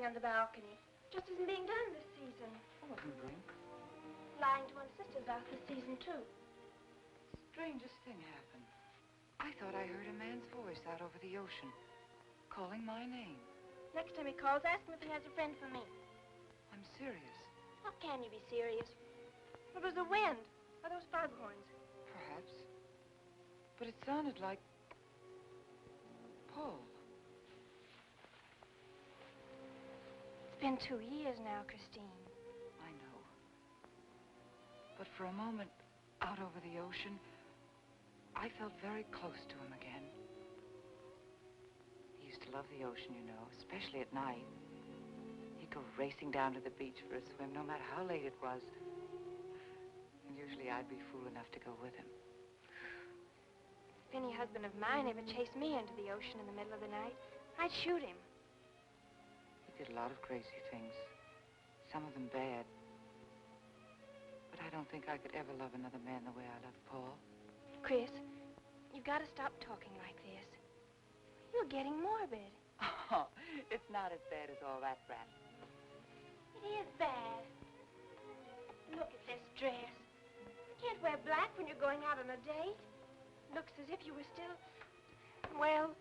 on the balcony. Just isn't being done this season. Oh, what are you doing? Lying to one sister's out this season, too. Strangest thing happened. I thought I heard a man's voice out over the ocean, calling my name. Next time he calls, ask him if he has a friend for me. I'm serious. How can you be serious? It was the wind, or those foghorns. Perhaps. But it sounded like Paul. It's been 2 years now, Christine. I know. But for a moment, out over the ocean, I felt very close to him again. He used to love the ocean, you know, especially at night. He'd go racing down to the beach for a swim, no matter how late it was. And usually I'd be fool enough to go with him. If any husband of mine ever chased me into the ocean in the middle of the night, I'd shoot him. He did a lot of crazy things, some of them bad. But I don't think I could ever love another man the way I love Paul. Chris, you've got to stop talking like this. You're getting morbid. Oh, it's not as bad as all that, Brat. It is bad. Look at this dress. You can't wear black when you're going out on a date. Looks as if you were still, well...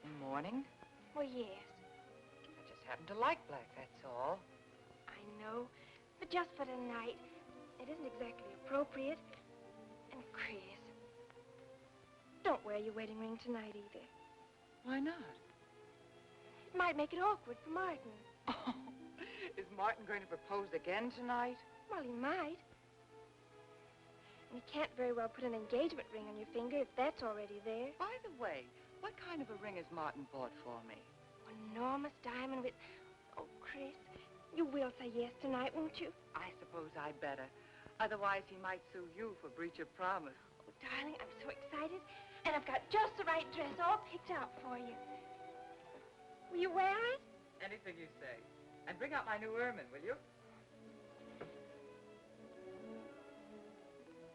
In mourning? Well, yes. I just happen to like black, that's all. I know, but just for tonight, it isn't exactly appropriate. And Chris, don't wear your wedding ring tonight either. Why not? It might make it awkward for Martin. Oh, is Martin going to propose again tonight? Well, he might. And you can't very well put an engagement ring on your finger if that's already there. By the way, what kind of a ring has Martin bought for me? An enormous diamond with... Oh, Chris, you will say yes tonight, won't you? I suppose I'd better. Otherwise, he might sue you for breach of promise. Oh, darling, I'm so excited. And I've got just the right dress all picked out for you. Will you wear it? Anything you say. And bring out my new ermine, will you?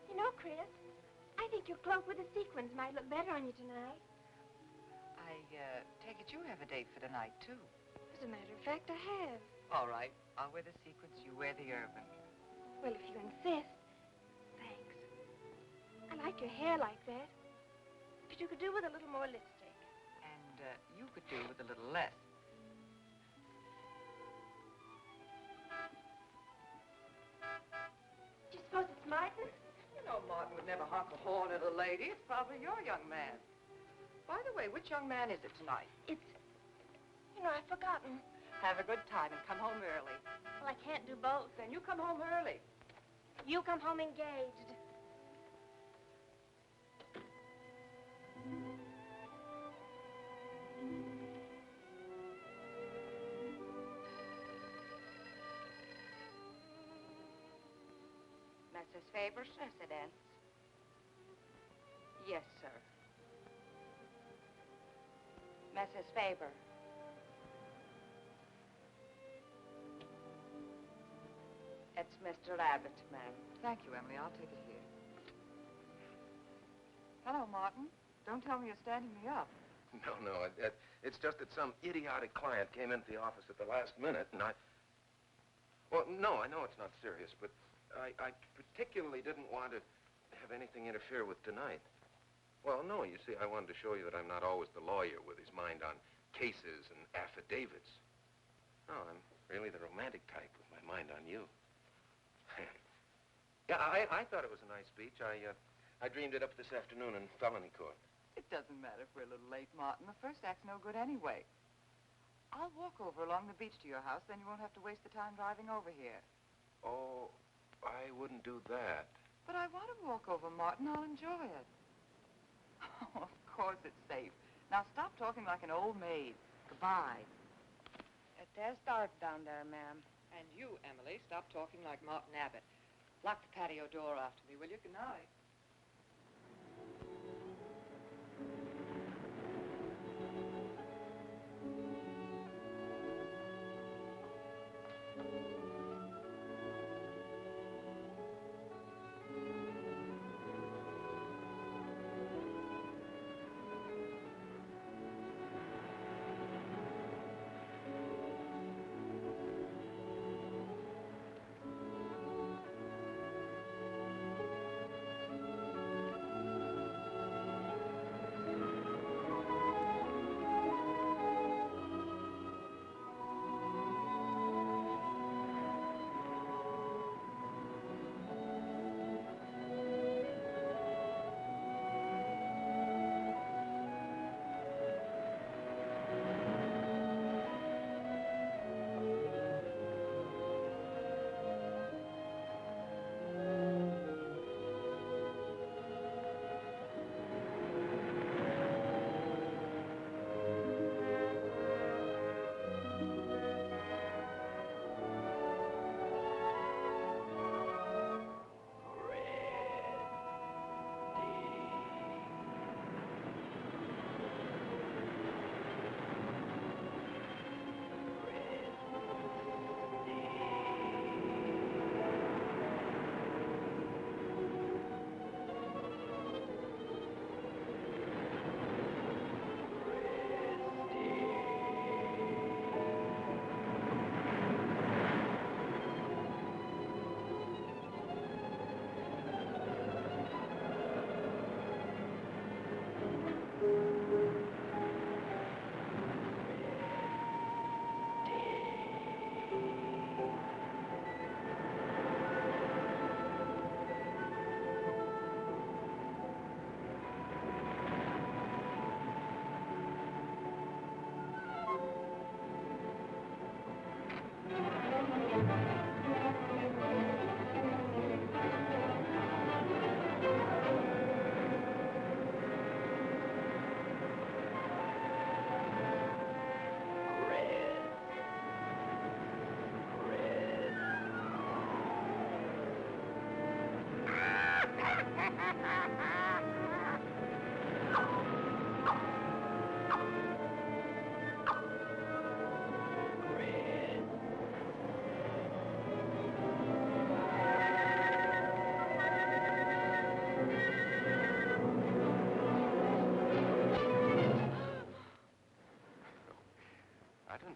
You know, Chris, I think your cloak with the sequins might look better on you tonight. I take it you have a date for tonight, too. As a matter of fact, I have. All right. I'll wear the sequins, you wear the ermine. Well, if you insist. Thanks. I like your hair like that. But you could do with a little more lipstick. And you could do with a little less. Do you suppose it's Martin? You know Martin would never honk a horn at a lady. It's probably your young man. By the way, which young man is it tonight? It's... You know, I've forgotten. Have a good time and come home early. Well, I can't do both. Then you come home early. You come home engaged. Mrs. Faber's residence? Yes, sir. Mrs. Faber. It's Mr. Abbott, ma'am. Thank you, Emily. I'll take it here. Hello, Martin. Don't tell me you're standing me up. No. It's just that some idiotic client came into the office at the last minute, and I... Well, no, I know it's not serious, but I particularly didn't want to have anything interfere with tonight. Well, no, you see, I wanted to show you that I'm not always the lawyer with his mind on cases and affidavits. No, I'm really the romantic type with my mind on you. Yeah, I thought it was a nice speech. I dreamed it up this afternoon in felony court. It doesn't matter if we're a little late, Martin. The first act's no good anyway. I'll walk over along the beach to your house, then you won't have to waste the time driving over here. Oh, I wouldn't do that. But I want to walk over, Martin. I'll enjoy it. Oh, of course it's safe. Now stop talking like an old maid. Goodbye. There's dark down there, ma'am. And you, Emily, stop talking like Martin Abbott. Lock the patio door after me, will you? Good night.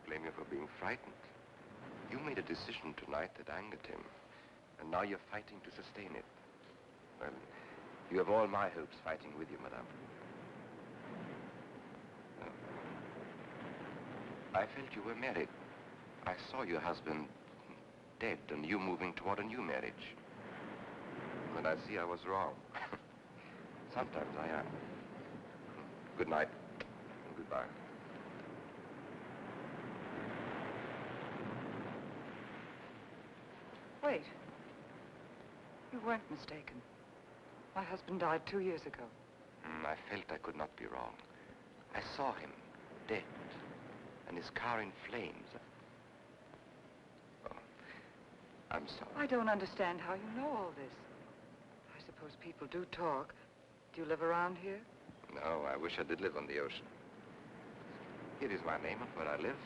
blame you for being frightened. You made a decision tonight that angered him, and now you're fighting to sustain it. Well, you have all my hopes fighting with you, madame. I felt you were married. I saw your husband dead and you moving toward a new marriage. And I see I was wrong. Sometimes I am. Good night. And goodbye. Wait. You weren't mistaken. My husband died 2 years ago. I felt I could not be wrong. I saw him, dead, and his car in flames. Oh, I'm sorry. I don't understand how you know all this. I suppose people do talk. Do you live around here? No, I wish I did live on the ocean. Here is my name and where I live.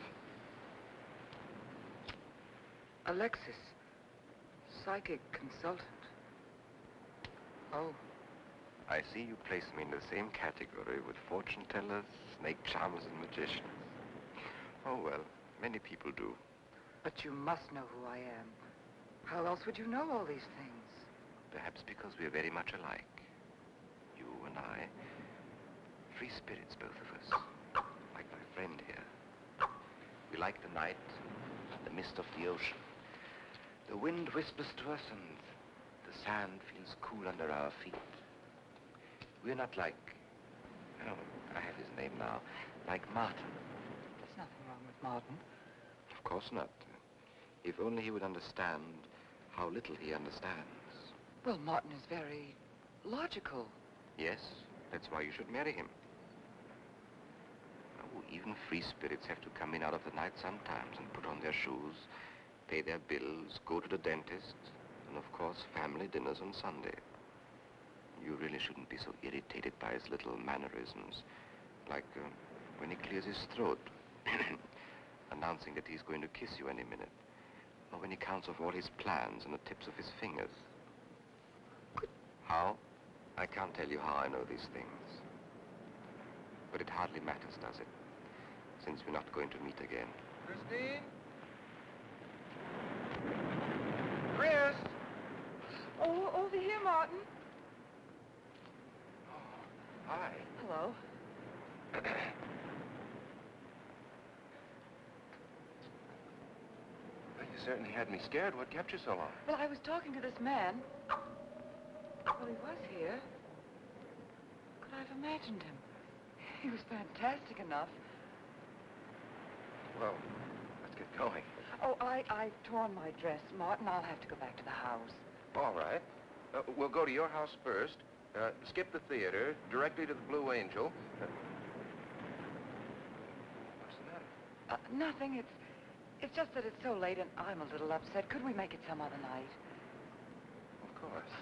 Alexis. Psychic consultant. Oh. I see you place me in the same category with fortune tellers, snake charmers, and magicians. Oh, well, many people do. But you must know who I am. How else would you know all these things? Perhaps because we're very much alike. You and I. Free spirits, both of us. Like my friend here. We like the night, the mist of the ocean. The wind whispers to us and the sand feels cool under our feet. We're not like, oh, I have his name now, like Martin. There's nothing wrong with Martin. Of course not. If only he would understand how little he understands. Well, Martin is very logical. Yes, that's why you should marry him. Oh, even free spirits have to come in out of the night sometimes and put on their shoes, pay their bills, go to the dentist, and of course, family dinners on Sunday. You really shouldn't be so irritated by his little mannerisms, like when he clears his throat, announcing that he's going to kiss you any minute, or when he counts off all his plans on the tips of his fingers. How? I can't tell you how I know these things. But it hardly matters, does it? Since we're not going to meet again. Christine? Chris! Oh, over here, Martin. Hi. Hello. Well, you certainly had me scared. What kept you so long? Well, I was talking to this man. Well, he was here. Could I have imagined him? He was fantastic enough. Well, let's get going. Oh, I've torn my dress, Martin. I'll have to go back to the house. All right. We'll go to your house first, skip the theater, directly to the Blue Angel. What's the matter? Nothing. It's just that it's so late and I'm a little upset. Could we make it some other night? Of course.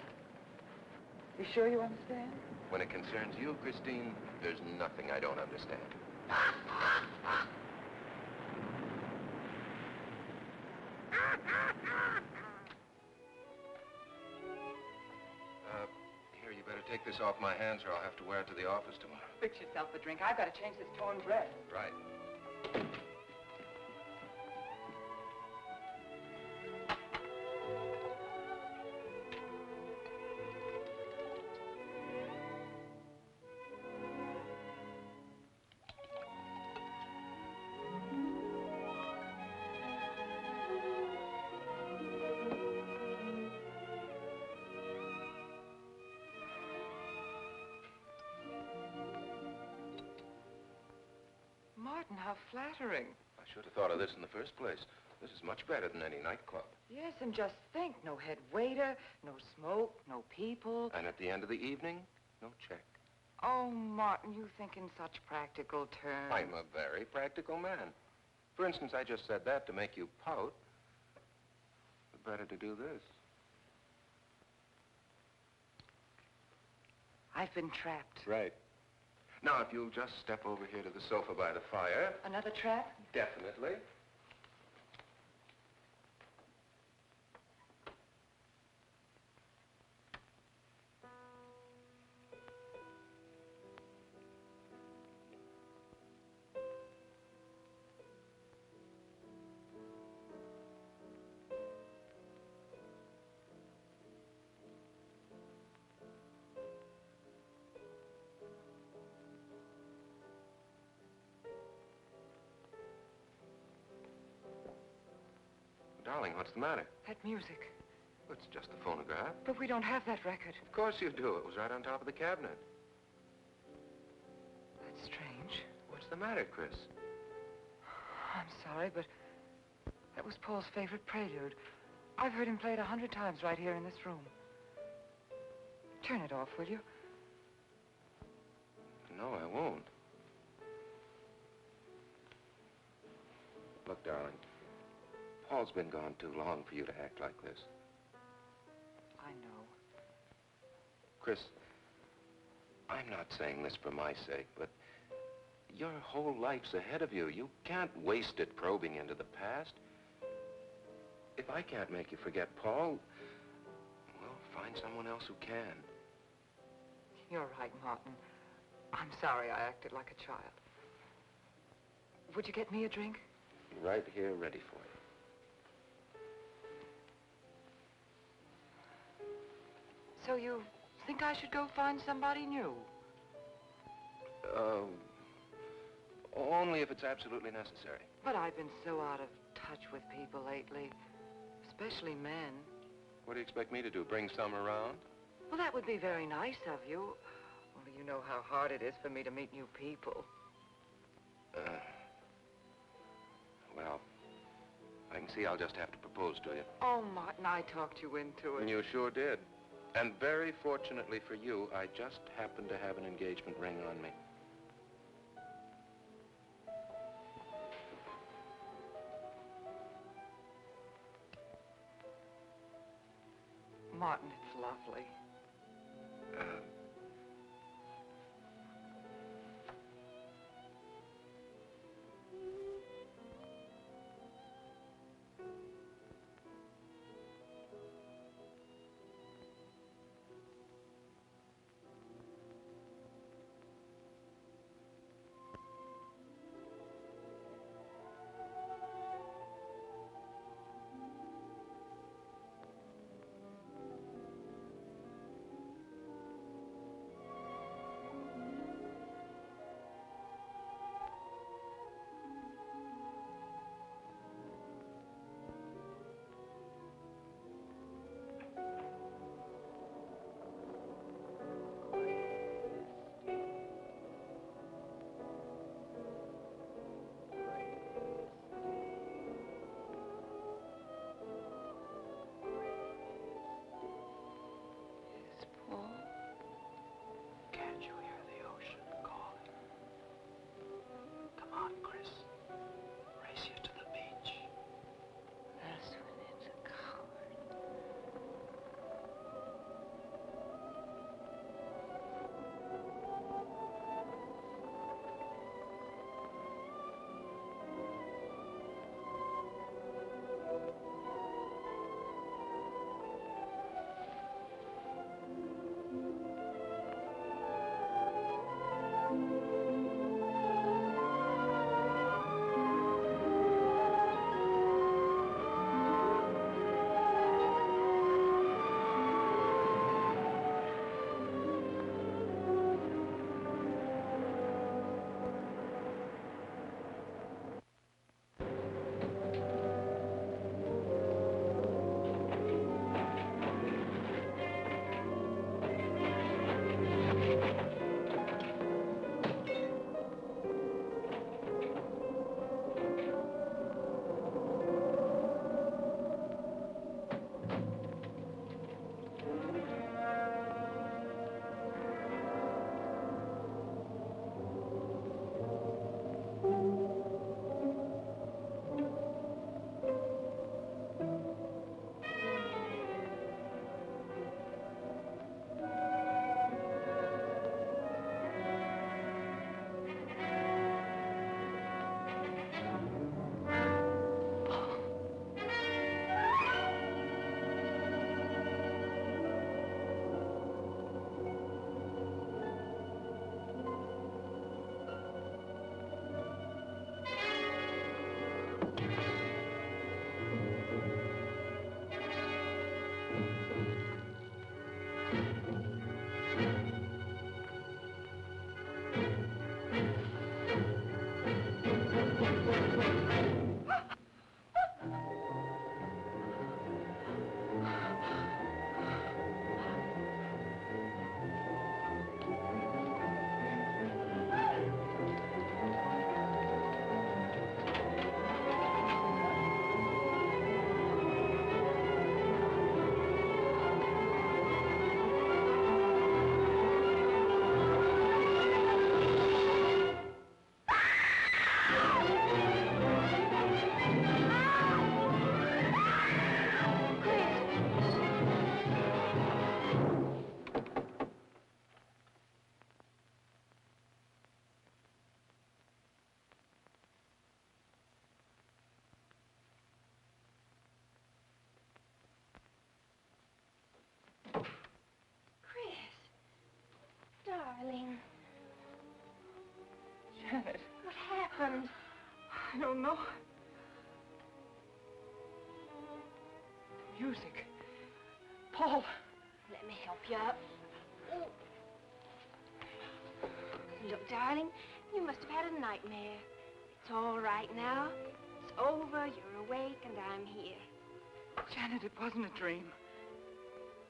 You sure you understand? When it concerns you, Christine, there's nothing I don't understand. Here, you better take this off my hands or I'll have to wear it to the office tomorrow. Fix yourself a drink. I've got to change this torn dress. Right. Martin, how flattering. I should have thought of this in the first place. This is much better than any nightclub. Yes, and just think, no head waiter, no smoke, no people. And at the end of the evening, no check. Oh, Martin, you think in such practical terms. I'm a very practical man. For instance, I just said that to make you pout. But better to do this. I've been trapped. Right. Now, if you'll just step over here to the sofa by the fire. Another trap? Definitely. What's the matter? That music. It's just a phonograph. But we don't have that record. Of course you do. It was right on top of the cabinet. That's strange. What's the matter, Chris? I'm sorry, but that was Paul's favorite prelude. I've heard him play it 100 times right here in this room. Turn it off, will you? No, I won't. Look, darling, Paul's been gone too long for you to act like this. I know. Chris, I'm not saying this for my sake, but your whole life's ahead of you. You can't waste it probing into the past. If I can't make you forget Paul, well, find someone else who can. You're right, Martin. I'm sorry I acted like a child. Would you get me a drink? Right here, ready for you. So you think I should go find somebody new? Only if it's absolutely necessary. But I've been so out of touch with people lately, especially men. What do you expect me to do, bring some around? Well, that would be very nice of you. Only you know how hard it is for me to meet new people. Well, I can see I'll just have to propose to you. Oh, Martin, I talked you into it. You sure did. And very fortunately for you, I just happen to have an engagement ring on me. Martin, it's lovely. I don't know. The music. Paul. Let me help you up. Oh. Look, darling, you must have had a nightmare. It's all right now. It's over, you're awake, and I'm here. Janet, it wasn't a dream.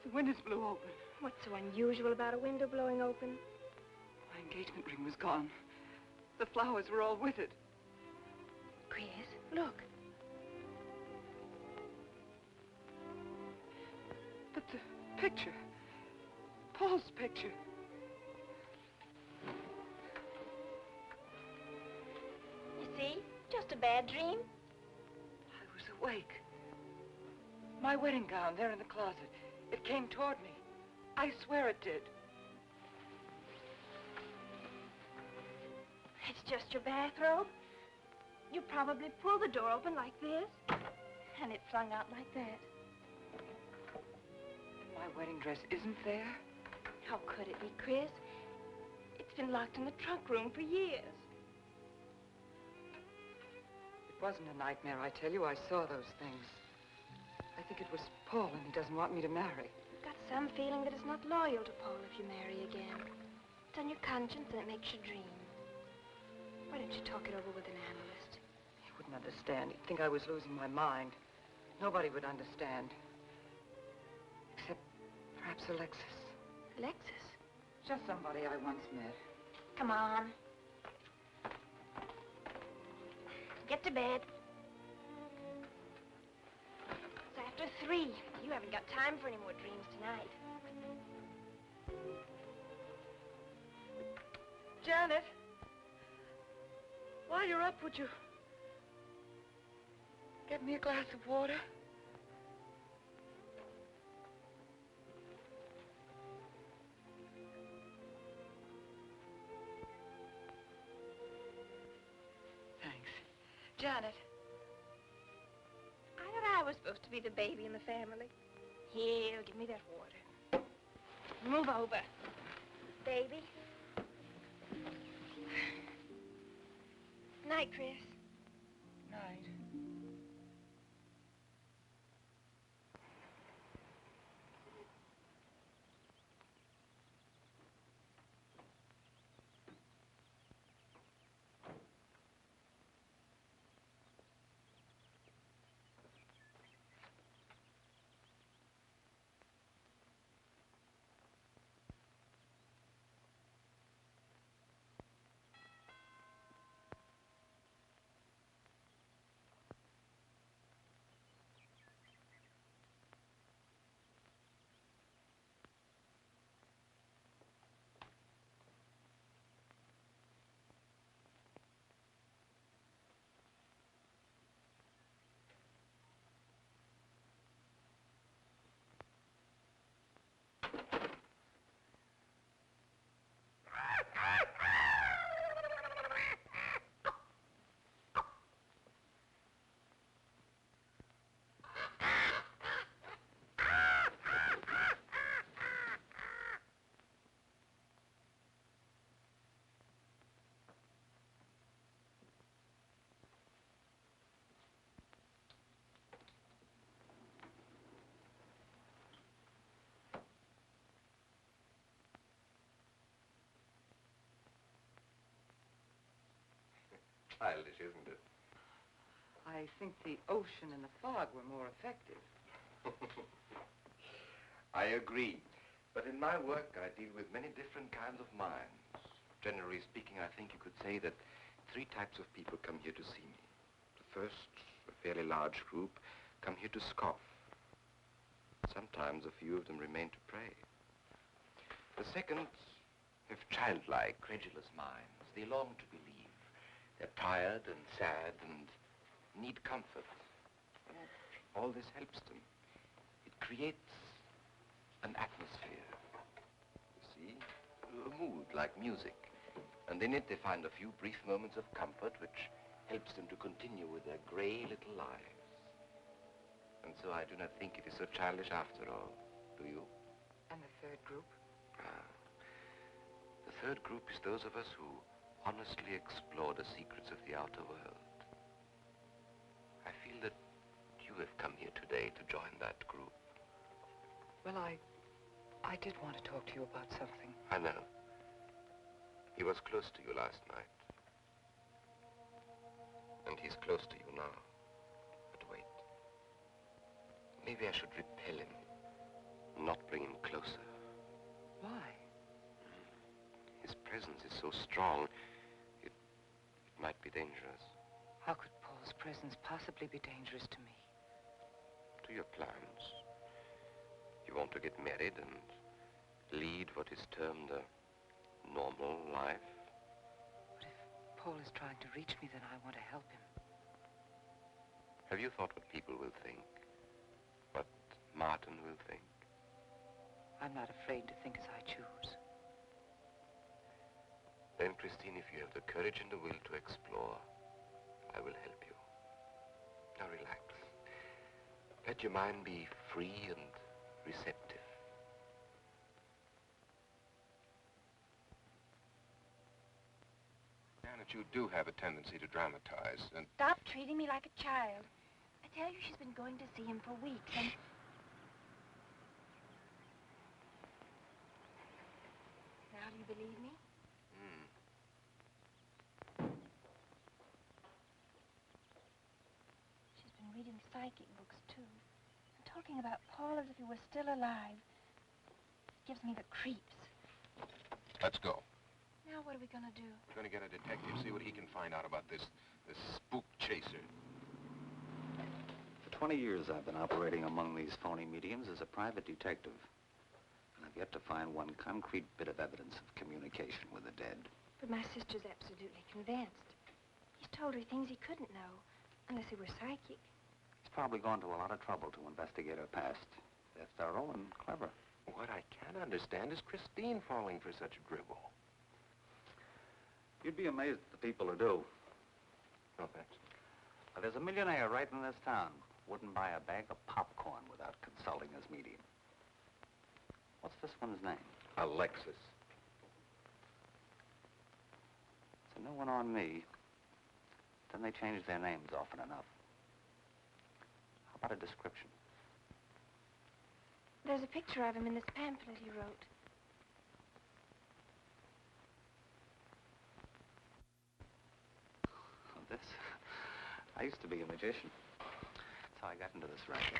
The windows blew open. What's so unusual about a window blowing open? My engagement ring was gone. The flowers were all with it. Chris, look. But the picture. Paul's picture. You see? Just a bad dream. I was awake. My wedding gown there in the closet. It came toward me. I swear it did. It's just your bathrobe. You probably pulled the door open like this, and it flung out like that. And my wedding dress isn't there? How could it be, Chris? It's been locked in the trunk room for years. It wasn't a nightmare, I tell you. I saw those things. I think it was Paul, and he doesn't want me to marry. I've got some feeling that it's not loyal to Paul if you marry again. It's on your conscience, and it makes you dream. Why don't you talk it over with an analyst? He wouldn't understand. He'd think I was losing my mind. Nobody would understand. Except perhaps Alexis. Alexis? Just somebody I once met. Come on. Get to bed. It's after 3. You haven't got time for any more dreams tonight. Janet, while you're up, would you get me a glass of water? Thanks. Janet. I thought I was supposed to be the baby in the family. Here, give me that water. Move over. Baby. Night, Chris. Night. Childish, isn't it? I think the ocean and the fog were more effective. I agree. But in my work, I deal with many different kinds of minds. Generally speaking, I think you could say that 3 types of people come here to see me. The first, a fairly large group, come here to scoff. Sometimes a few of them remain to pray. The second have childlike, credulous minds. They long to believe. They're tired and sad and need comfort. All this helps them. It creates an atmosphere. You see? A mood like music. And in it they find a few brief moments of comfort which helps them to continue with their gray little lives. And so I do not think it is so childish after all. Do you? And the third group? The third group is those of us who honestly explore the secrets of the outer world. to have come here today to join that group? Well, I did want to talk to you about something. I know. He was close to you last night. And he's close to you now. But wait. Maybe I should repel him, not bring him closer. Why? His presence is so strong, it might be dangerous. How could Paul's presence possibly be dangerous to me? To your plans. You want to get married and lead what is termed a normal life. But if Paul is trying to reach me, then I want to help him. Have you thought what people will think? What Martin will think? I'm not afraid to think as I choose. Then, Christine, if you have the courage and the will to explore, I will help you. Now relax. Let your mind be free and receptive. Janet, you do have a tendency to dramatize, and... Stop treating me like a child. I tell you, she's been going to see him for weeks, and... Now, do you believe me? She's been reading psychic books, too. And talking about Paul as if he were still alive. It gives me the creeps. Let's go. Now, what are we gonna do? We're going to get a detective, see what he can find out about this spook chaser. For 20 years, I've been operating among these phony mediums as a private detective. And I've yet to find one concrete bit of evidence of communication with the dead. But my sister's absolutely convinced. He's told her things he couldn't know, unless he were psychic. He's probably gone to a lot of trouble to investigate her past. They're thorough and clever. What I can't understand is Christine falling for such a dribble. You'd be amazed at the people who do. No, thanks. Well, there's a millionaire right in this town. Wouldn't buy a bag of popcorn without consulting his medium. What's this one's name? Alexis. It's a new one on me. Then they change their names often enough. How about a description? There's a picture of him in this pamphlet he wrote. This? I used to be a magician. That's how I got into this racket.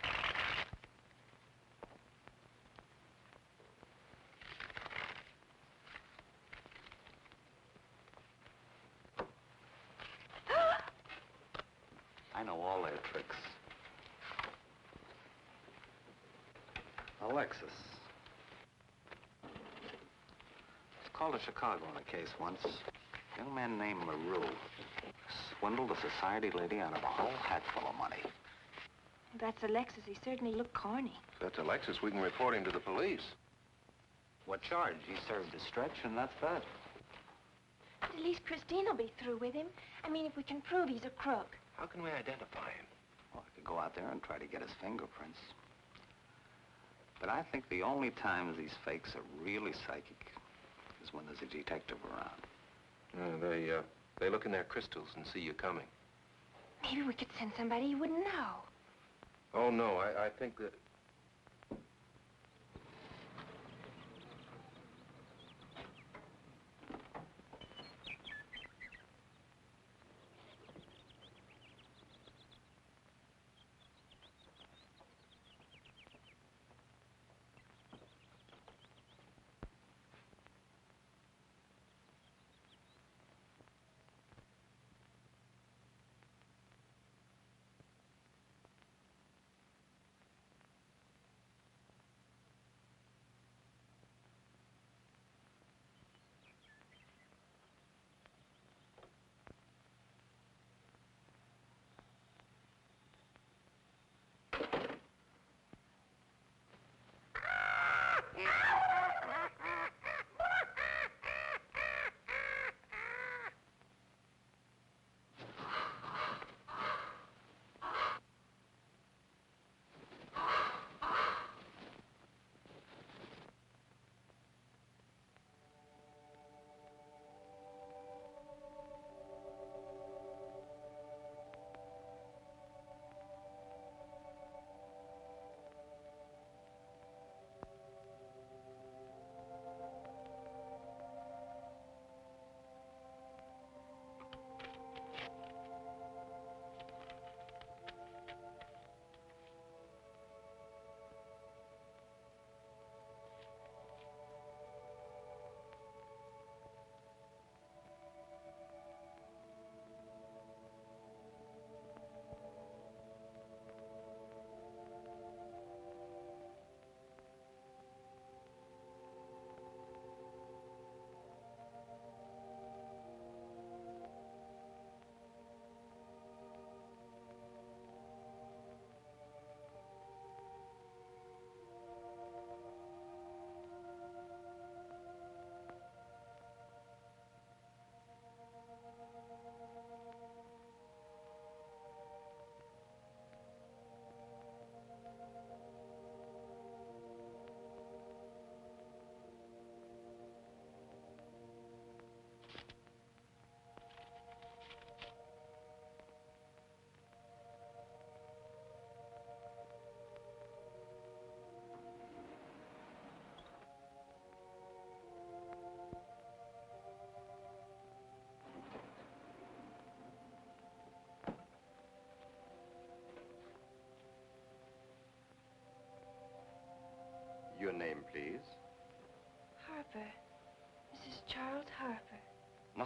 I know all their tricks. Alexis. It's called to Chicago on a case once. A young man named LaRue swindled a society lady out of a whole hatful of money. That's Alexis. He certainly looked corny. If that's Alexis, we can report him to the police. What charge? He served his stretch, and that's that. But at least Christine will be through with him. I mean, if we can prove he's a crook. How can we identify him? Well, I could go out there and try to get his fingerprints. But I think the only times these fakes are really psychic is when there's a detective around. They look in their crystals and see you coming. Maybe we could send somebody you wouldn't know. Oh, no, I think that...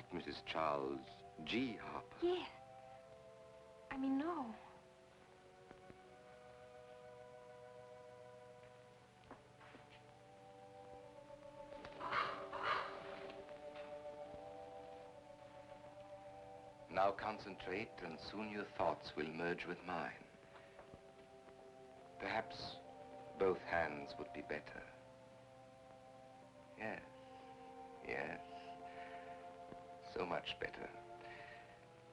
not Mrs. Charles G. Harper. Yes. I mean, no. Now concentrate, and soon your thoughts will merge with mine. Perhaps both hands would be better. Yes, yes. So much better.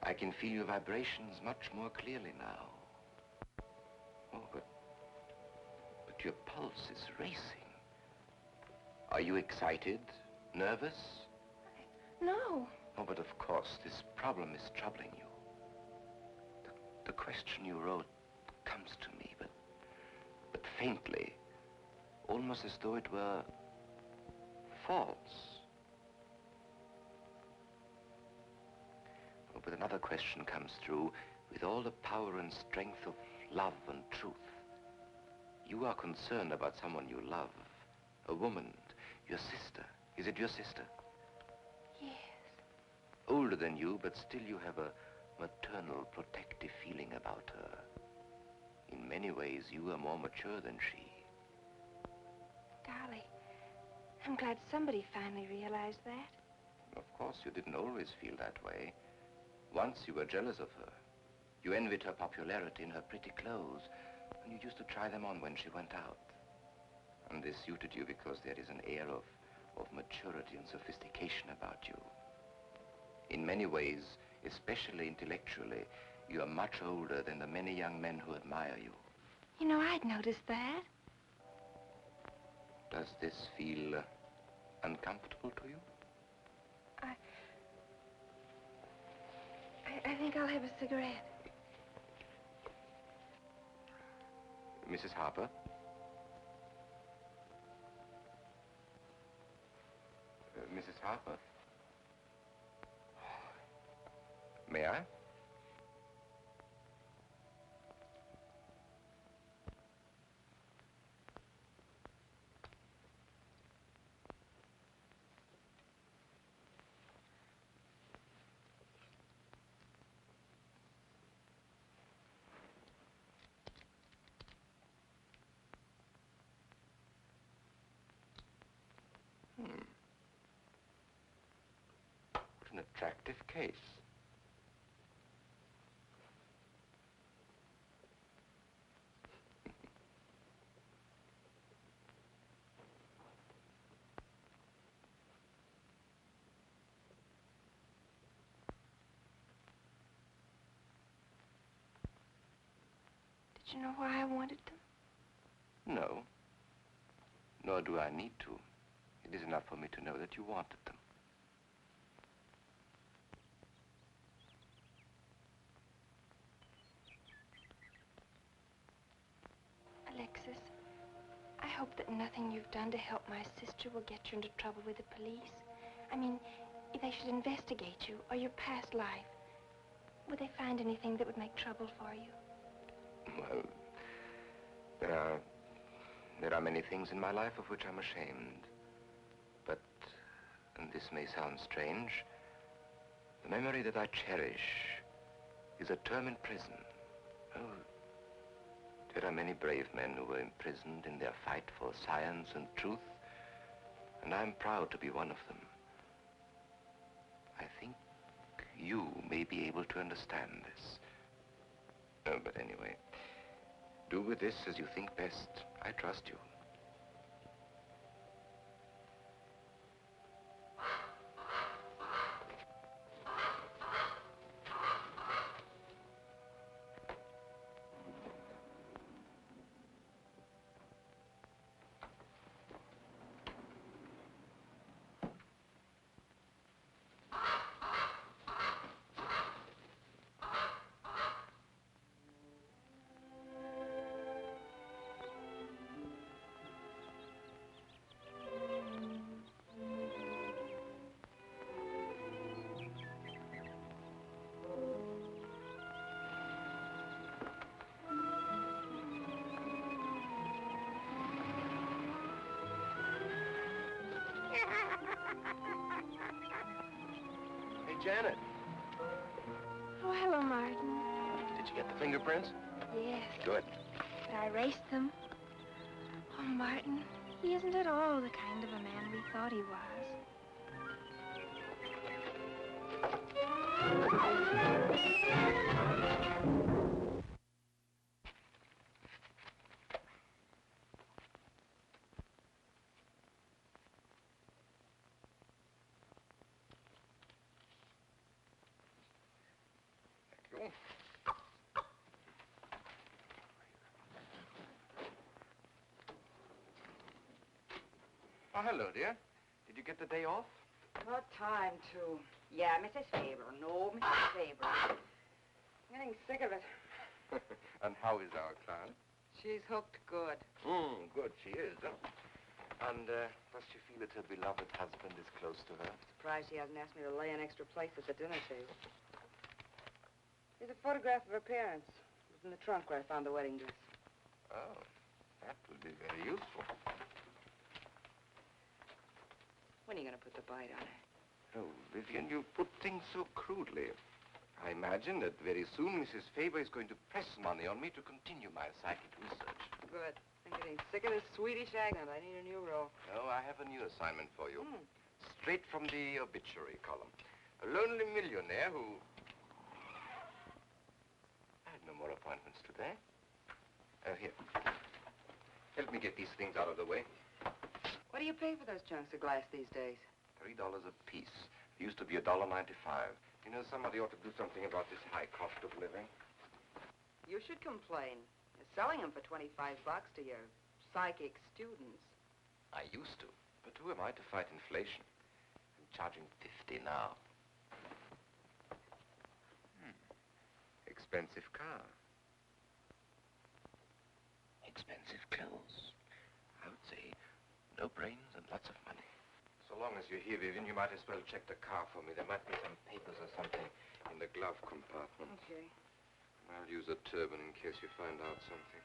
I can feel your vibrations much more clearly now. Oh, but your pulse is racing. Are you excited? Nervous? No. Oh, but of course, this problem is troubling you. The question you wrote comes to me, but faintly, almost as though it were false. Oh, but another question comes through with all the power and strength of love and truth. You are concerned about someone you love, a woman, your sister. Is it your sister? Yes. Older than you, but still you have a maternal, protective feeling about her. In many ways, you are more mature than she. Golly, I'm glad somebody finally realized that. Of course, you didn't always feel that way. Once you were jealous of her. You envied her popularity in her pretty clothes, and you used to try them on when she went out. And this suited you because there is an air of maturity and sophistication about you. In many ways, especially intellectually, you are much older than the many young men who admire you. You know, I'd noticed that. Does this feel uncomfortable to you? I think I'll have a cigarette. Mrs. Harper? Mrs. Harper? May I? What an attractive case. Did you know why I wanted them? No. Nor do I need to. It is enough for me to know that you wanted them. Alexis, I hope that nothing you've done to help my sister will get you into trouble with the police. I mean, if they should investigate you or your past life, would they find anything that would make trouble for you? Well, there are many things in my life of which I'm ashamed. But, and this may sound strange, the memory that I cherish is a term in prison. Oh, there are many brave men who were imprisoned in their fight for science and truth, and I'm proud to be one of them. I think you may be able to understand this. Oh, but anyway, do with this as you think best. I trust you. Janet. Oh, hello, Martin. Did you get the fingerprints? Yes, Good. but I erased them. Oh, Martin, he isn't at all the kind of a man we thought he was. Thank you. Oh, hello, dear. Did you get the day off? What time to? Yeah, Mrs. Faber. No, Mrs. Faber. I'm getting sick of it. And how is our client? She's hooked good. Good, she is. And does she feel that her beloved husband is close to her? Surprised she hasn't asked me to lay an extra place at the dinner table. Here's a photograph of her parents. It was in the trunk where I found the wedding dress. Oh, that will be very useful. When are you going to put the bite on her? Oh, Vivian, you put things so crudely. I imagine that very soon Mrs. Faber is going to press money on me to continue my psychic research. Good. I'm getting sick of this Swedish accent. I need a new role. No, I have a new assignment for you. Straight from the obituary column. A lonely millionaire who... I had no more appointments today. Here. Help me get these things out of the way. What do you pay for those chunks of glass these days? $3 a piece. It used to be $1.95. You know, somebody ought to do something about this high cost of living. You should complain. You're selling them for 25 bucks to your psychic students. I used to. But who am I to fight inflation? I'm charging 50 now. Expensive car. Expensive clothes. I would say no brains and lots of money. So long as you're here, Vivian, you might as well check the car for me. There might be some papers or something in the glove compartment. Okay. I'll use a turban in case you find out something.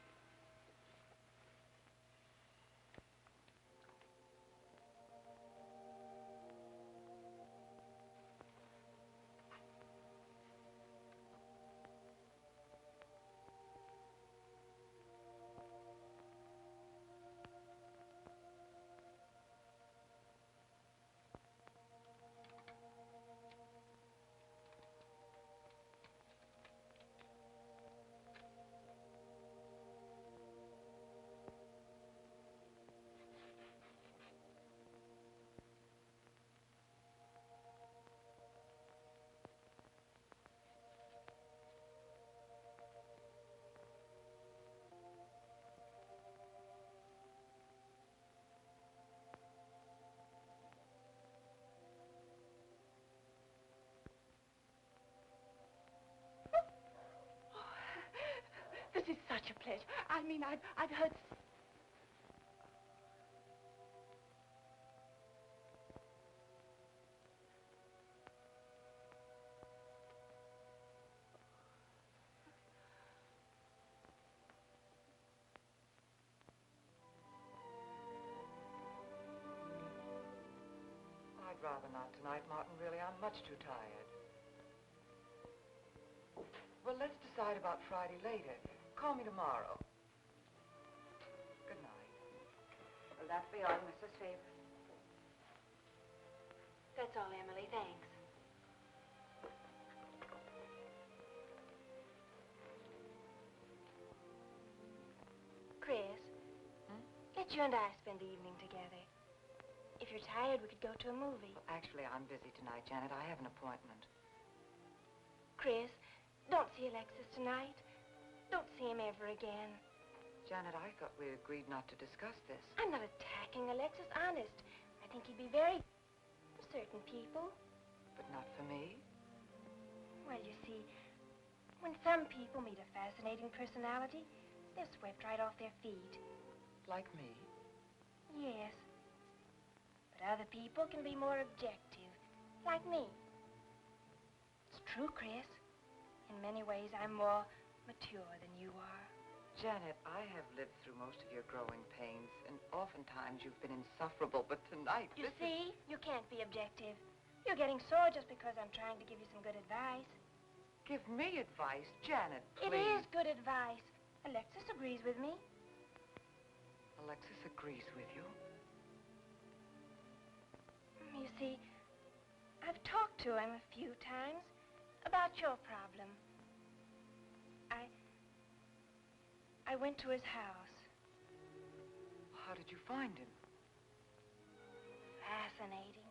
This is such a pleasure. I mean, I've heard... I'd rather not tonight, Martin, really. I'm much too tired. Well, let's decide about Friday later. Call me tomorrow. Good night. Will that be all, Mrs. Faber? That's all, Emily. Thanks. Chris, let you and I spend the evening together. If you're tired, we could go to a movie. Well, actually, I'm busy tonight, Janet. I have an appointment. Chris, don't see Alexis tonight. Don't see him ever again. Janet, I thought we agreed not to discuss this. I'm not attacking Alexis, honest. I think he'd be very... for certain people. But not for me. Well, you see, when some people meet a fascinating personality, they're swept right off their feet. Like me? Yes. But other people can be more objective, like me. It's true, Chris. In many ways, I'm more mature than you are. Janet, I have lived through most of your growing pains, and oftentimes you've been insufferable, but tonight... You see? You can't be objective. You're getting sore just because I'm trying to give you some good advice. Give me advice, Janet, It please. is good advice. Alexis agrees with me. Alexis agrees with you. You see, I've talked to him a few times about your problem. I went to his house. How did you find him? Fascinating.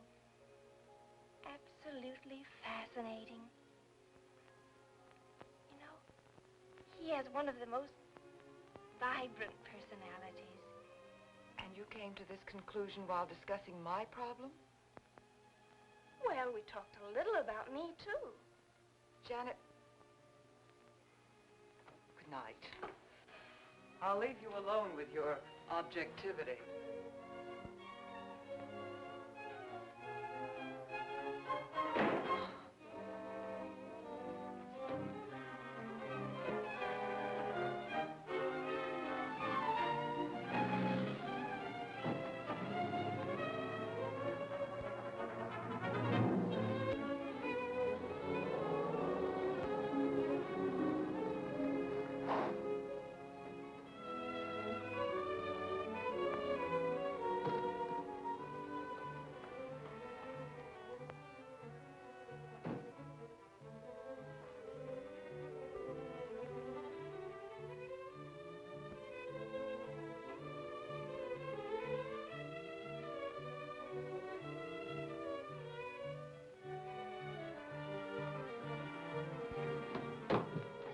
Absolutely fascinating. You know, he has one of the most vibrant personalities. And you came to this conclusion while discussing my problem? Well, we talked a little about me, too. Janet, good night. I'll leave you alone with your objectivity.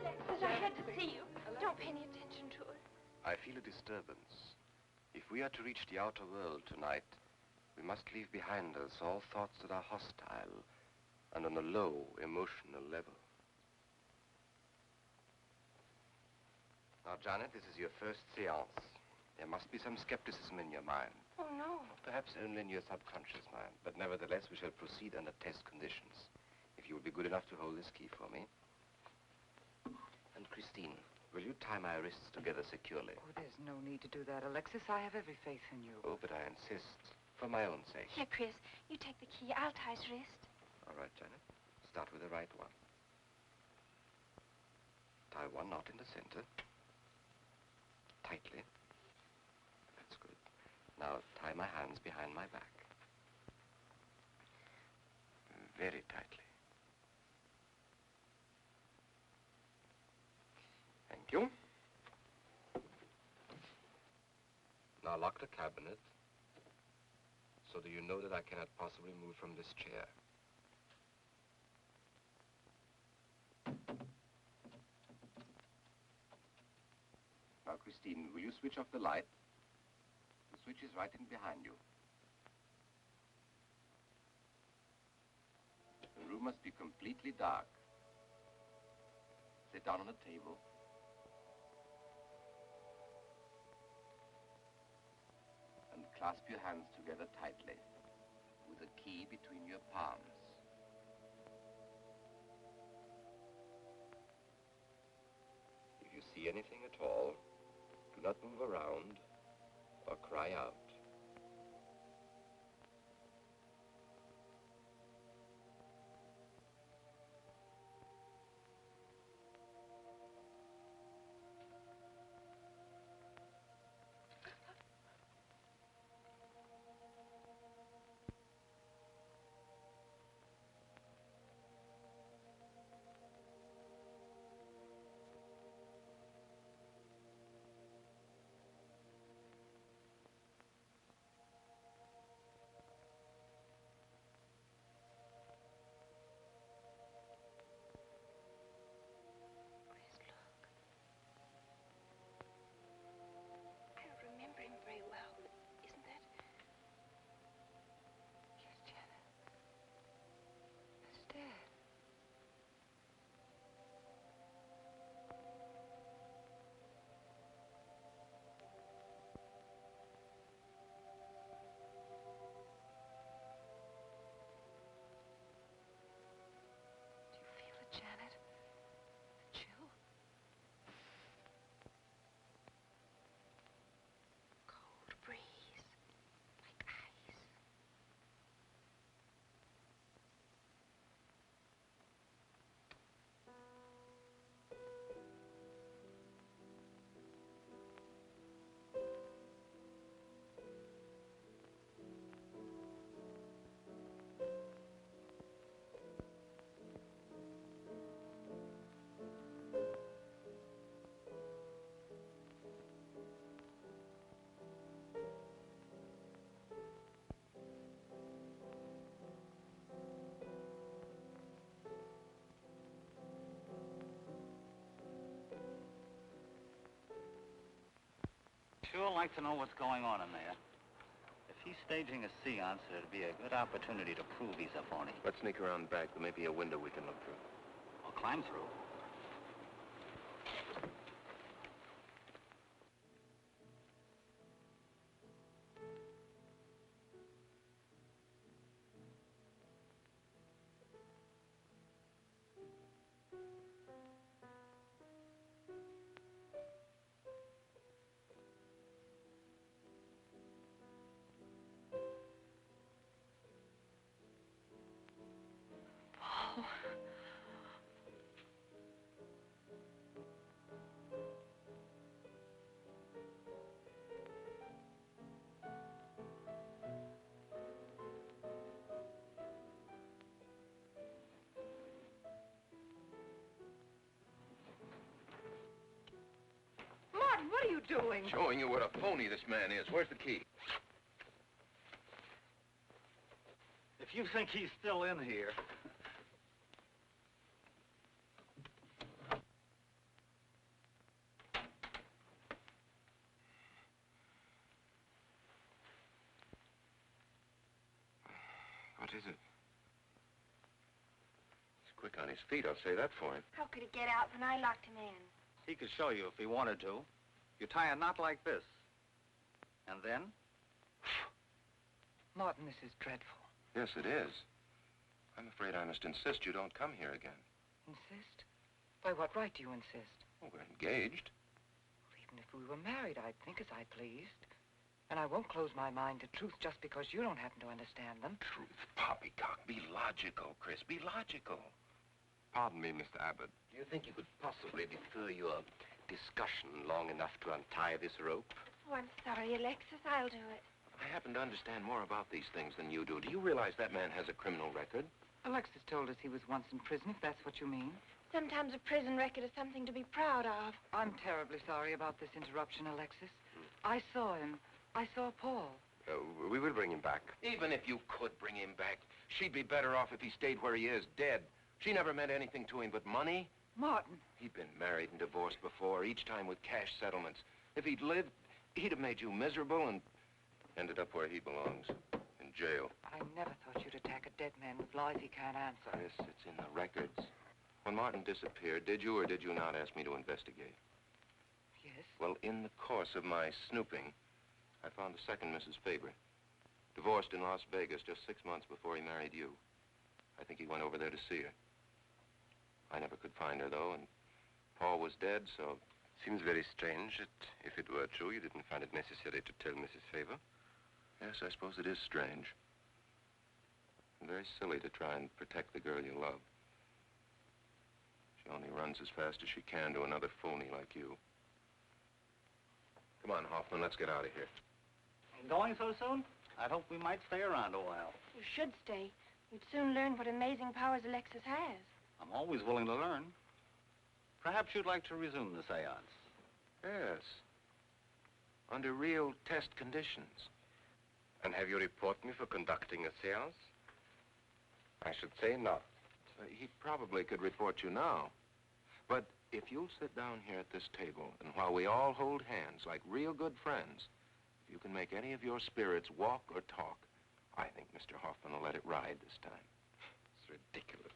Alexis, I had to see you. Don't pay any attention to her. I feel a disturbance. If we are to reach the outer world tonight, we must leave behind us all thoughts that are hostile and on a low emotional level. Now, Janet, this is your first seance. There must be some skepticism in your mind. Oh, no. Perhaps only in your subconscious mind, but nevertheless we shall proceed under test conditions. If you will be good enough to hold this key for me. And Christine, will you tie my wrists together securely? Oh, there's no need to do that, Alexis. I have every faith in you. Oh, but I insist, for my own sake. Here, Chris, you take the key. I'll tie his wrist. All right, Janet. Start with the right one. Tie one knot in the center. Tightly. That's good. Now tie my hands behind my back. Very tightly. Thank you. Now lock the cabinet so that you know that I cannot possibly move from this chair. Now, Christine, will you switch off the light? The switch is right in behind you. The room must be completely dark. Sit down on a table. And clasp your hands together tightly, with the key between your palms. If you see anything at all, do not move around or cry out. like to know what's going on in there. If he's staging a seance, it'd be a good opportunity to prove he's a phony. Let's sneak around the back. There may be a window we can look through. Or climb through. Martin, what are you doing? Showing you what a phony this man is. Where's the key? If you think he's still in here... What is it? He's quick on his feet, I'll say that for him. How could he get out when I locked him in? He could show you if he wanted to. You tie a knot like this. And then? Martin, this is dreadful. Yes, it is. I'm afraid I must insist you don't come here again. Insist? By what right do you insist? Oh, we're engaged. Well, even if we were married, I'd think as I pleased. And I won't close my mind to truth just because you don't happen to understand them. Truth, poppycock. Be logical, Chris. Be logical. Pardon me, Mr. Abbott. Do you think you could possibly defer your discussion long enough to untie this rope? Oh, I'm sorry, Alexis. I'll do it. I happen to understand more about these things than you do. Do you realize that man has a criminal record? Alexis told us he was once in prison, if that's what you mean. Sometimes a prison record is something to be proud of. I'm terribly sorry about this interruption, Alexis. I saw him. I saw Paul. We will bring him back. Even if you could bring him back, she'd be better off if he stayed where he is, dead. She never meant anything to him but money. Martin. He'd been married and divorced before, each time with cash settlements. If he'd lived, he'd have made you miserable and ended up where he belongs, in jail. I never thought you'd attack a dead man with lies he can't answer. Yes, it's in the records. When Martin disappeared, did you or did you not ask me to investigate? Yes? Well, in the course of my snooping, I found a second Mrs. Faber, divorced in Las Vegas just 6 months before he married you. I think he went over there to see her. I never could find her, though, and Paul was dead, so... Seems very strange that if it were true, you didn't find it necessary to tell Mrs. Faber. Yes, I suppose it is strange. And very silly to try and protect the girl you love. She only runs as fast as she can to another phony like you. Come on, Hoffman, let's get out of here. Going so soon? I'd hope we might stay around a while. You should stay. You'd soon learn what amazing powers Alexis has. I'm always willing to learn. Perhaps you'd like to resume the seance. Yes. Under real test conditions. And have you report me for conducting a seance? I should say not. He probably could report you now. But if you'll sit down here at this table, and while we all hold hands like real good friends, if you can make any of your spirits walk or talk, I think Mr. Hoffman will let it ride this time. It's ridiculous.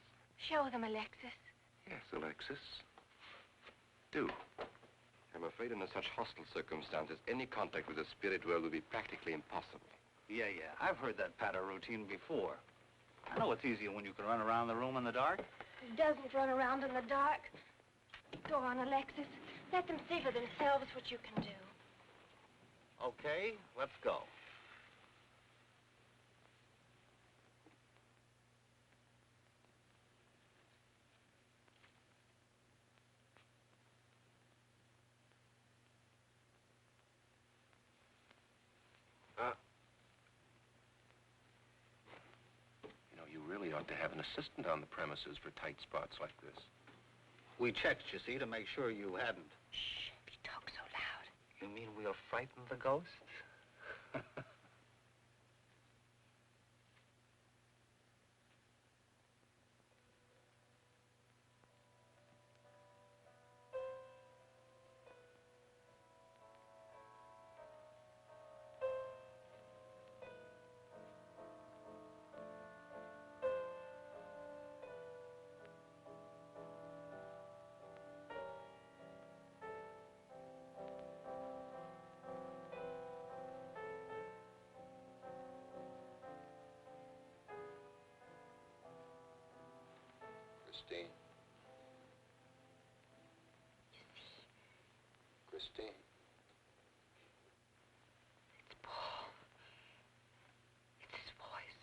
Show them, Alexis. Yes, Alexis. Do. I'm afraid under such hostile circumstances, any contact with the spirit world will be practically impossible. Yeah. I've heard that patter routine before. I know it's easier when you can run around the room in the dark. Who doesn't run around in the dark? Go on, Alexis. Let them see for themselves what you can do. Okay, let's go. You really ought to have an assistant on the premises for tight spots like this. We checked, you see, to make sure you hadn't. Shh, he talks so loud. You mean we'll frighten the ghosts? Christine. It's Paul. It's his voice.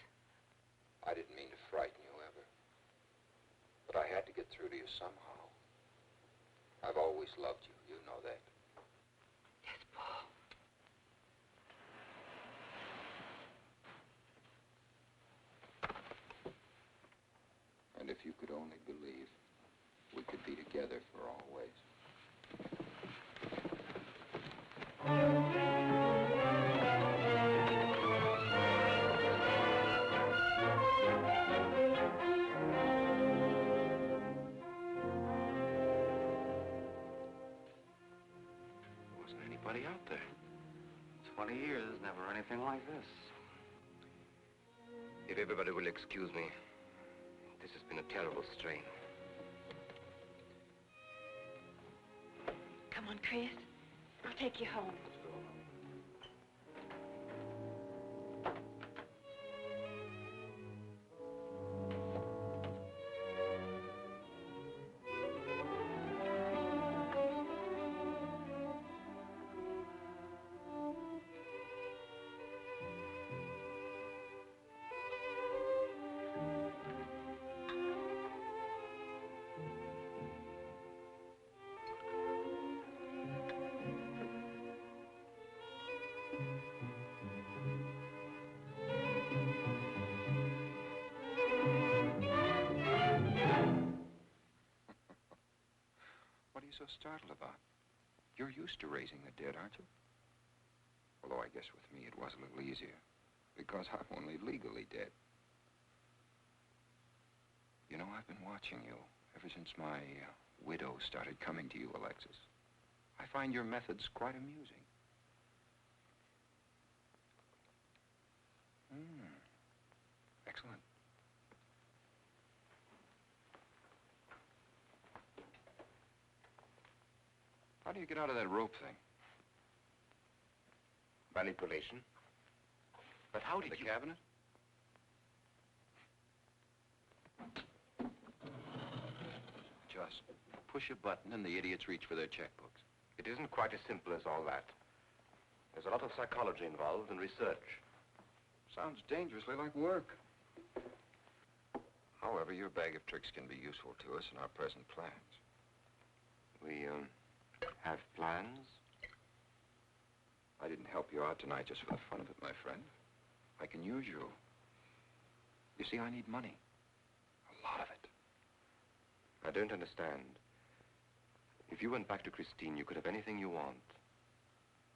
I didn't mean to frighten you ever. But I had to get through to you somehow. I've always loved you. You know that. Yes, Paul. And if you could only believe, we could be together for always. Wasn't anybody out there. 20 years, never anything like this. If everybody will excuse me, this has been a terrible strain. Come on, Chris. I'll take you home. What are you so startled about? You're used to raising the dead, aren't you? Although I guess with me it was a little easier, because I'm only legally dead. You know, I've been watching you ever since my widow started coming to you, Alexis. I find your methods quite amusing. Excellent. How do you get out of that rope thing? Manipulation. But how did The you... cabinet? Just push a button and the idiots reach for their checkbooks. It isn't quite as simple as all that. There's a lot of psychology involved and research. Sounds dangerously like work. However, your bag of tricks can be useful to us in our present plans. We, have plans? I didn't help you out tonight just for the fun of it, my friend. I can use you. You see, I need money. A lot of it. I don't understand. If you went back to Christine, you could have anything you want.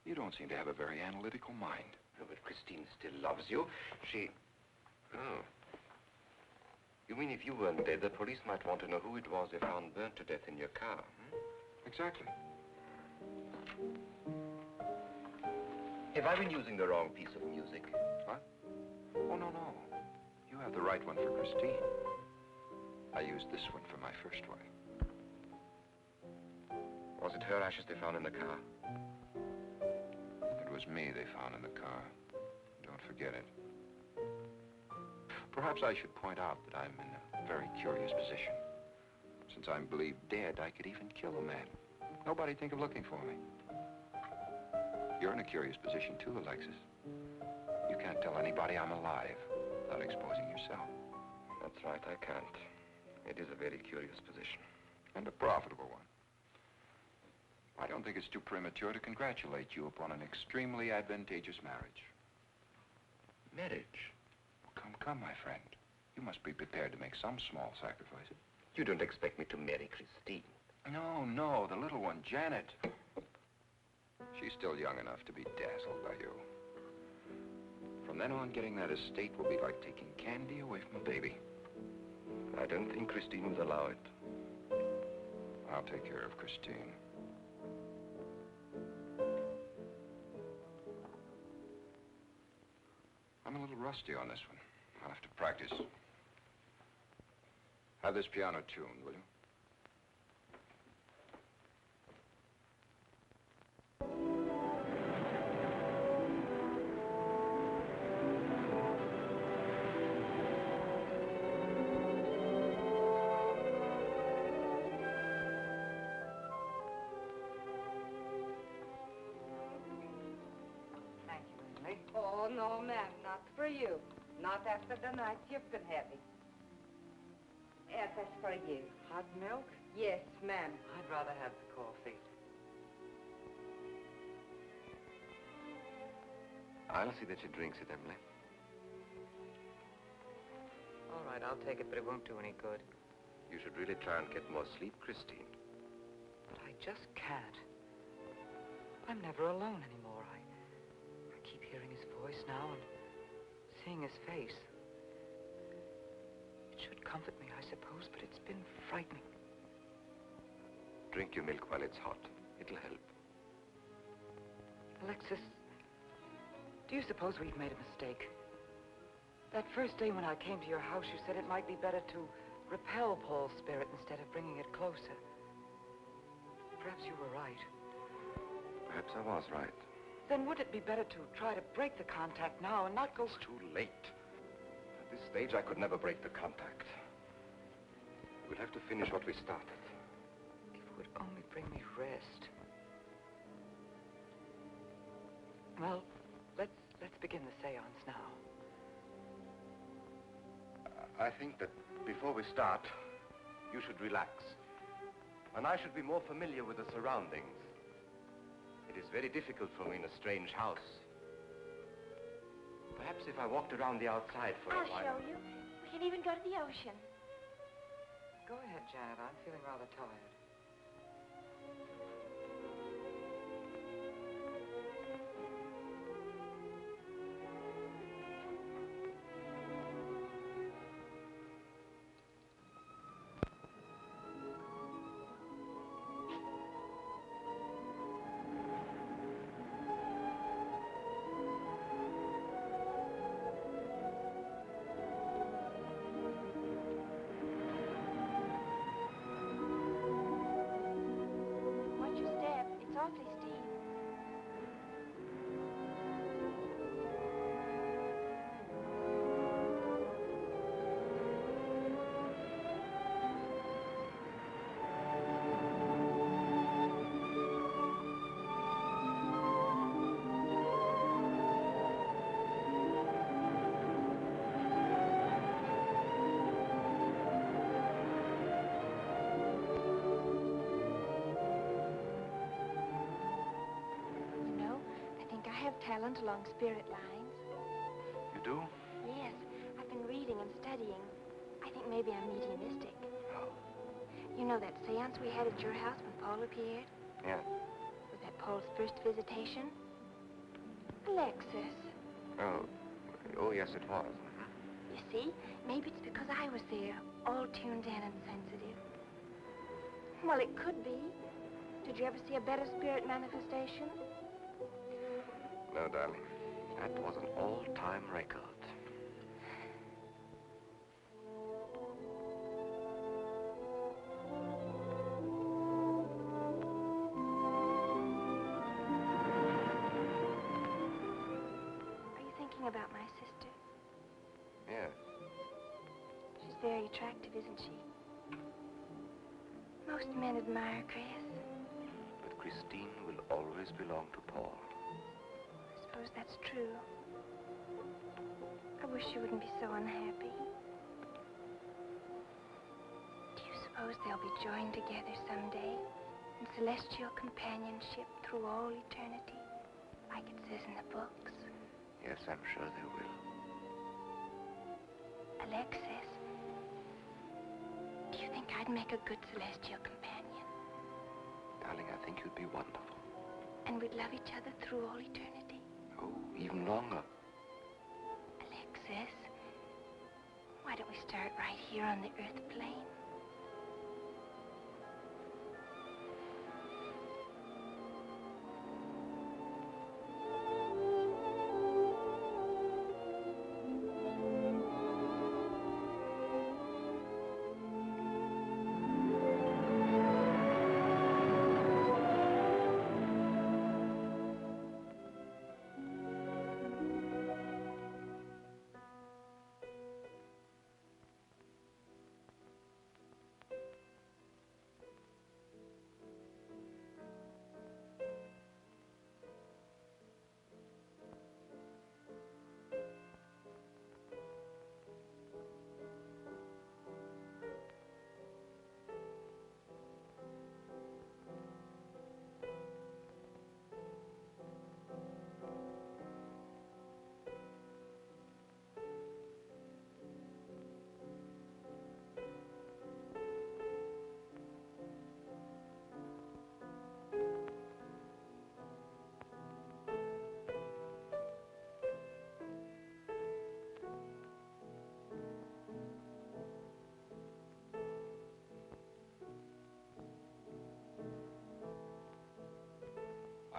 You don't seem to have a very analytical mind. No, but Christine still loves you. She... Oh. You mean if you weren't dead, the police might want to know who it was they found burnt to death in your car, hmm? Exactly. Have I been using the wrong piece of music? What? Oh, no, no. You have the right one for Christine. I used this one for my first wife. Was it her ashes they found in the car? It was me they found in the car. Don't forget it. Perhaps I should point out that I'm in a very curious position. Since I'm believed dead, I could even kill a man. Nobody'd think of looking for me. You're in a curious position too, Alexis. You can't tell anybody I'm alive without exposing yourself. That's right, I can't. It is a very curious position. And a profitable one. I don't think it's too premature to congratulate you upon an extremely advantageous marriage. Marriage? Well, come, my friend. You must be prepared to make some small sacrifices. You don't expect me to marry Christine? No, the little one, Janet. She's still young enough to be dazzled by you. From then on, getting that estate will be like taking candy away from a baby. I don't think Christine would allow it. I'll take care of Christine. I'm a little rusty on this one. I'll have to practice. Have this piano tuned, will you? Oh, no, ma'am, not for you. Not after the night you've been having. Yes, that's for you. Hot milk? Yes, ma'am. I'd rather have the coffee. I'll see that she drinks it, Emily. All right, I'll take it, but it won't do any good. You should really try and get more sleep, Christine. But I just can't. I'm never alone anymore. I keep hearing his voice now and seeing his face. It should comfort me, I suppose, but it's been frightening. Drink your milk while it's hot. It'll help. Alexis, do you suppose we've made a mistake? That first day when I came to your house, you said it might be better to repel Paul's spirit instead of bringing it closer. Perhaps you were right. Perhaps I was right. Then would it be better to try to break the contact now and not go... It's too late. At this stage, I could never break the contact. We'll have to finish what we started. If it would only bring me rest. Well, let's begin the seance now. I think that before we start, you should relax. And I should be more familiar with the surroundings. It is very difficult for me in a strange house. Perhaps if I walked around the outside for a while... I'll show you. We can even go to the ocean. Go ahead, Janet. I'm feeling rather tired. Watch your step. It's awfully steep. You know, I think I have talent along spirit lines. You do? Yes, I've been reading and studying. I think maybe I'm mediumistic. Oh. You know that seance we had at your house when Paul appeared? Yeah. Was that Paul's first visitation? Alexis. Oh, yes, it was. You see, maybe it's because I was there, all tuned in and sensitive. Well, it could be. Did you ever see a better spirit manifestation? No, darling. That was an all-time record. Are you thinking about my sister? Yes. She's very attractive, isn't she? Most men admire Chris. But Christine will always belong to Paul. I suppose that's true. I wish she wouldn't be so unhappy. Do you suppose they'll be joined together someday in celestial companionship through all eternity, like it says in the books? Yes, I'm sure they will. Alexis, do you think I'd make a good celestial companion? Darling, I think you'd be wonderful. And we'd love each other through all eternity? Oh, even longer. Alexis, why don't we start right here on the earth plane?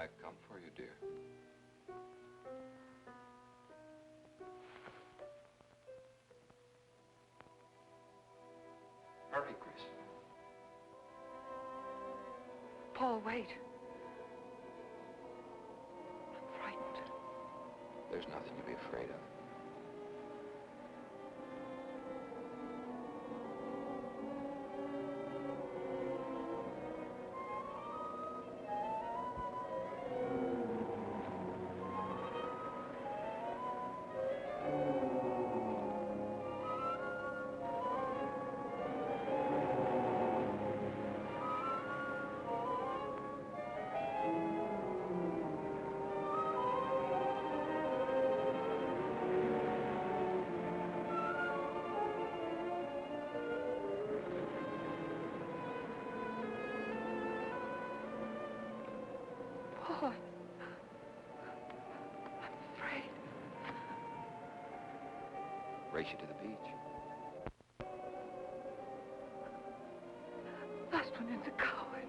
I've come for you, dear. Hurry, Chris. Paul, wait. I'm frightened. There's nothing to be afraid of. Paul, I'm afraid. Race you to the beach. Last one in's a coward.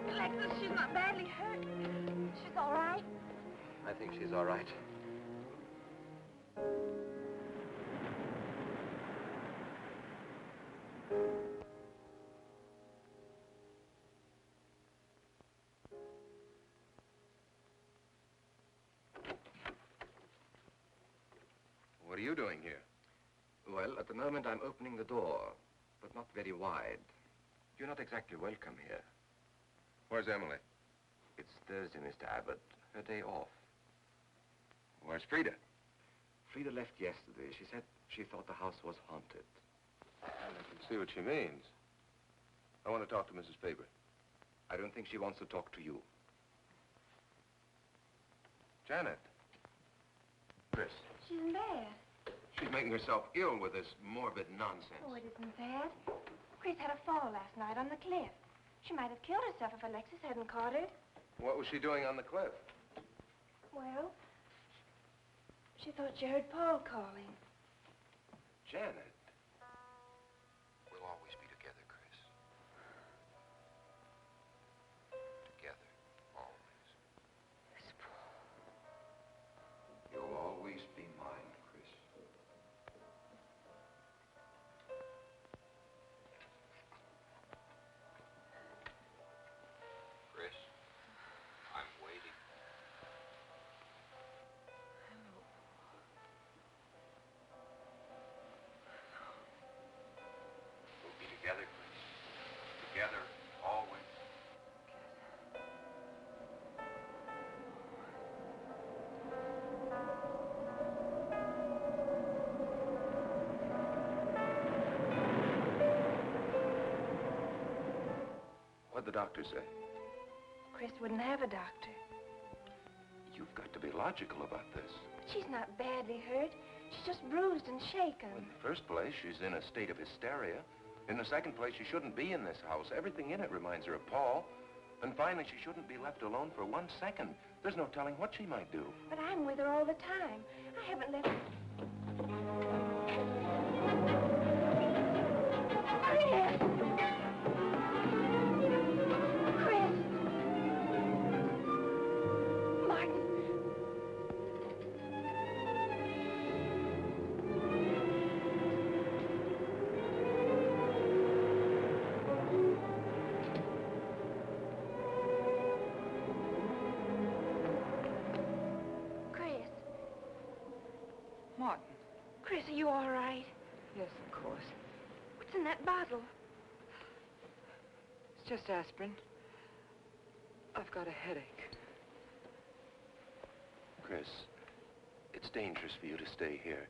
Alexis, she's not badly hurt. She's all right. I think she's all right. What are you doing here? Well, at the moment I'm opening the door, but not very wide. You're not exactly welcome here. Where's Emily? It's Thursday, Mr. Abbott. Her day off. Where's Frida? Frida left yesterday. She said she thought the house was haunted. I can see what she means. I want to talk to Mrs. Faber. I don't think she wants to talk to you. Janet. Chris. She's in bed. She's making herself ill with this morbid nonsense. Oh, it isn't bad. Chris had a fall last night on the cliff. She might have killed herself if Alexis hadn't caught her. What was she doing on the cliff? Well, she thought she heard Paul calling. Janet. We'll always be together, Chris. Together, always. Miss Paul. You'll always be mine, Chris. Chris, I'm waiting. We'll be together, Chris. Together, always. What'd the doctor say? Chris wouldn't have a doctor. You've got to be logical about this. But she's not badly hurt. She's just bruised and shaken. In the first place, she's in a state of hysteria. In the second place, she shouldn't be in this house. Everything in it reminds her of Paul. And finally, she shouldn't be left alone for 1 second. There's no telling what she might do. But I'm with her all the time. I haven't let her... you all right? Yes, of course. What's in that bottle? It's just aspirin. I've got a headache. Chris, it's dangerous for you to stay here.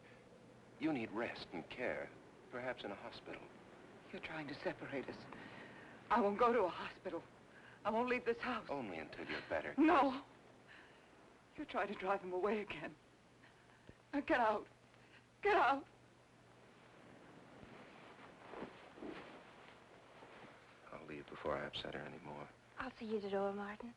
You need rest and care, perhaps in a hospital. You're trying to separate us. I won't go to a hospital. I won't leave this house. Only until you're better. No. You're trying to drive him away again. Now get out. Get out. I'll leave before I upset her anymore. I'll see you at the door, Martin.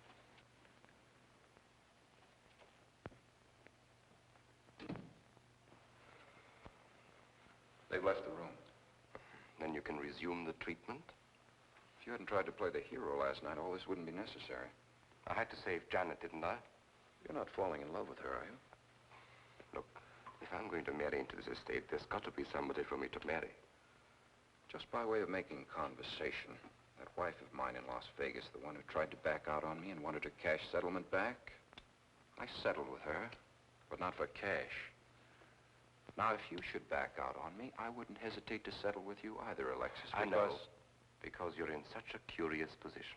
They've left the room. Then you can resume the treatment? If you hadn't tried to play the hero last night, all this wouldn't be necessary. I had to save Janet, didn't I? You're not falling in love with her, are you? Look, if I'm going to marry into this estate, there's got to be somebody for me to marry. Just by way of making conversation, that wife of mine in Las Vegas, the one who tried to back out on me and wanted her cash settlement back, I settled with her, but not for cash. Now, if you should back out on me, I wouldn't hesitate to settle with you either, Alexis, I know, because you're in such a curious position.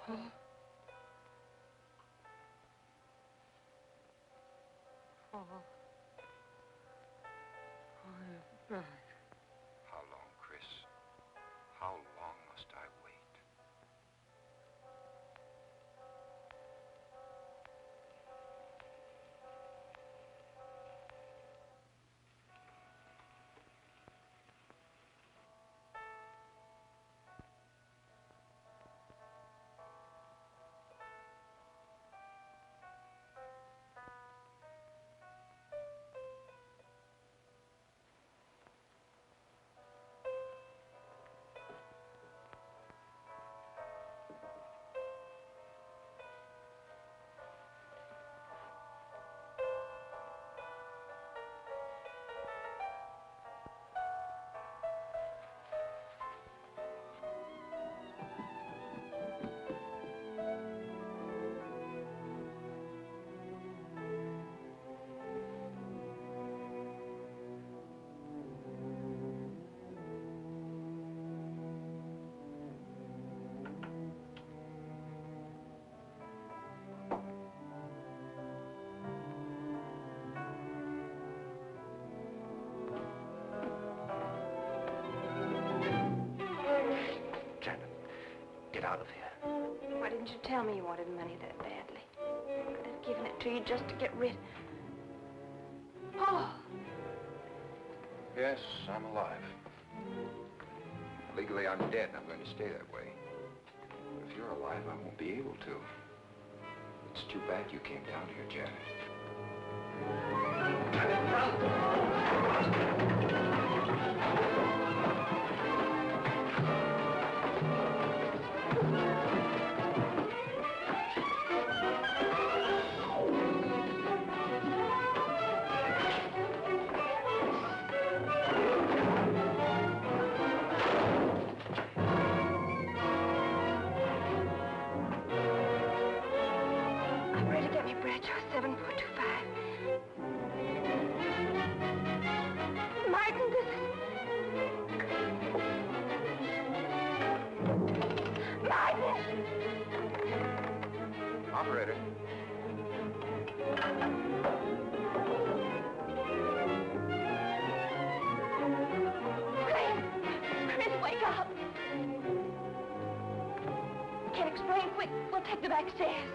Paul. Paul. I'm back. How long, Chris? How long must I wait? Get out of here. Why didn't you tell me you wanted money that badly? I could have given it to you just to get rid... Paul! Yes, I'm alive. Legally, I'm dead, and I'm going to stay that way. But if you're alive, I won't be able to. It's too bad you came down here, Janet. Operator. Chris, wake up. Can't explain. Quick, we'll take the back stairs.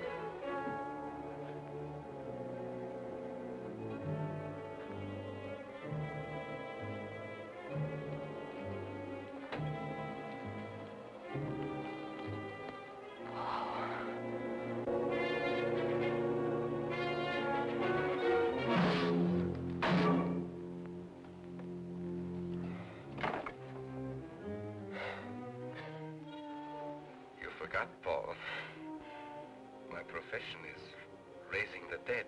Forgot, Paul. My profession is raising the dead.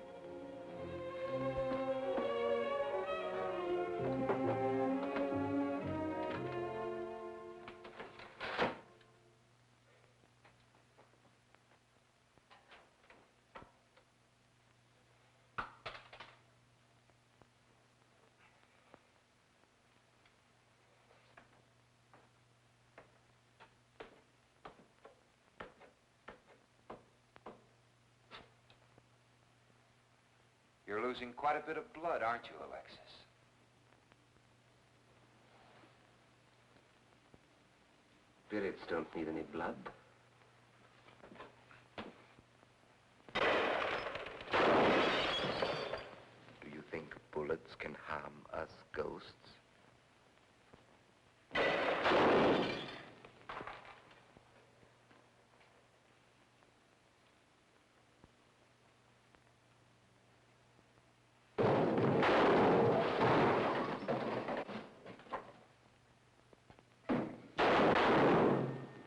losing quite a bit of blood, aren't you, Alexis? Spirits don't need any blood. Do you think bullets can harm us ghosts?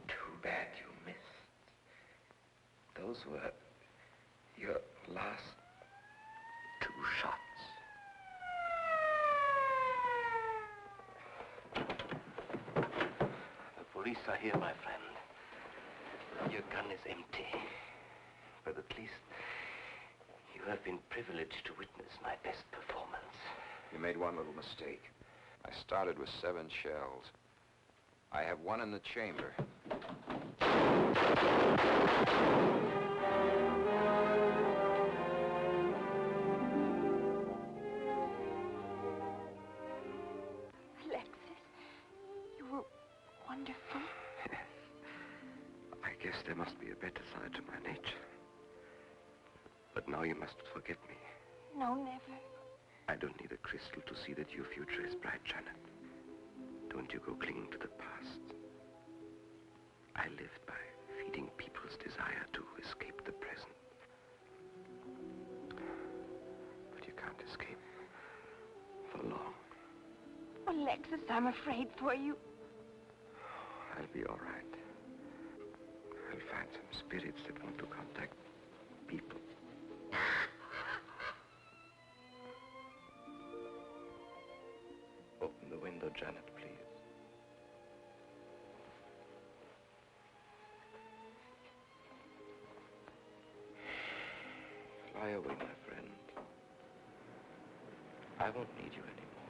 Too bad you missed. Those were your last 2 shots. The police are here, my friend. Your gun is empty. But at least you have been privileged to witness my best performance. You made one little mistake. I started with 7 shells. I have 1 in the chamber. Alexis, you were wonderful. I guess there must be a better side to my nature. But now you must forgive me. No, never. I don't need a crystal to see that your future is bright, Janet. Don't you go clinging to the past. I lived by feeding people's desire to escape the present. But you can't escape for long. Alexis, I'm afraid for you. I'll be all right. I'll find some spirits that want to contact people. Open the window, Janet, please. Fly away, my friend. I won't need you anymore.